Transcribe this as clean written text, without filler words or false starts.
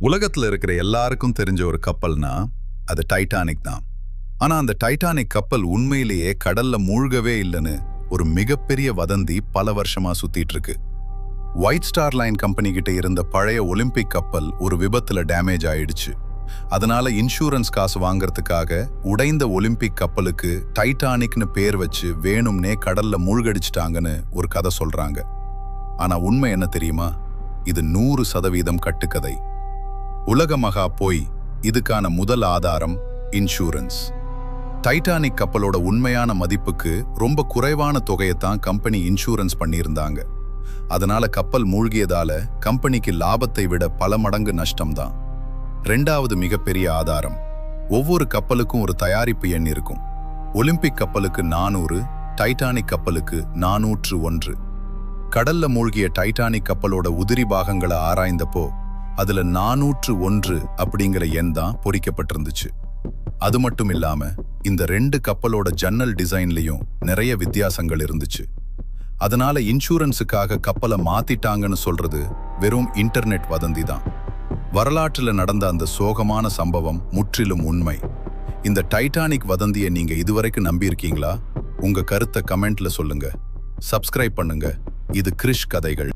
உலகத்துல இருக்கிற எல்லாருக்கும் தெரிஞ்ச ஒரு கப்பல்னா அது டைட்டானிக் தான். ஆனா அந்த டைட்டானிக் கப்பல் உண்மையிலேயே கடல்ல மூழ்கவே இல்லைன்னு ஒரு மிகப்பெரிய வதந்தி பல வருஷமா சுத்திட்டு இருக்கு. ஒயிட் ஸ்டார் லைன் கம்பெனி கிட்ட இருந்த பழைய ஒலிம்பிக் கப்பல் ஒரு விபத்துல டேமேஜ் ஆயிடுச்சு. அதனால இன்சூரன்ஸ் காசு வாங்கறதுக்காக உடைந்த ஒலிம்பிக் கப்பலுக்கு டைட்டானிக்னு பேர் வச்சு வேணும்னே கடல்ல மூழ்கடிச்சிட்டாங்கன்னு ஒரு கதை சொல்றாங்க. ஆனா உண்மை என்ன தெரியுமா? இது 100% கட்டுக்கதை. உலக மகா போய் இதுக்கான முதல் ஆதாரம் இன்சூரன்ஸ். டைட்டானிக் கப்பலோட உண்மையான மதிப்புக்கு ரொம்ப குறைவான தொகையைத்தான் கம்பெனி இன்சூரன்ஸ் பண்ணியிருந்தாங்க. அதனால கப்பல் மூழ்கியதால கம்பெனிக்கு லாபத்தை விட பல மடங்கு நஷ்டம்தான். ரெண்டாவது மிகப்பெரிய ஆதாரம், ஒவ்வொரு கப்பலுக்கும் ஒரு தயாரிப்பு எண் இருக்கும். ஒலிம்பிக் கப்பலுக்கு 400, டைட்டானிக் கப்பலுக்கு 401. கடல்ல மூழ்கிய டைட்டானிக் கப்பலோட உதிரி பாகங்களை ஆராய்ந்தப்போ அதுல 401 அப்படிங்கிற எண் தான் பொறிக்கப்பட்டிருந்துச்சு. அது மட்டும் இல்லாம இந்த 2 கப்பலோட ஜன்னல் டிசைன்லயும் நிறைய வித்தியாசங்கள் இருந்துச்சு. அதனால இன்சூரன்ஸுக்காக கப்பலை மாத்திட்டாங்கன்னு சொல்றது வெறும் இன்டர்நெட் வதந்தி தான். வரலாற்றுல நடந்த அந்த சோகமான சம்பவம் முற்றிலும் உண்மை. இந்த டைட்டானிக் வதந்தியை நீங்க இதுவரைக்கும் நம்பியிருக்கீங்களா? உங்க கருத்தை கமெண்ட்ல சொல்லுங்க. சப்ஸ்கிரைப் பண்ணுங்க. இது கிரிஷ் கதைகள்.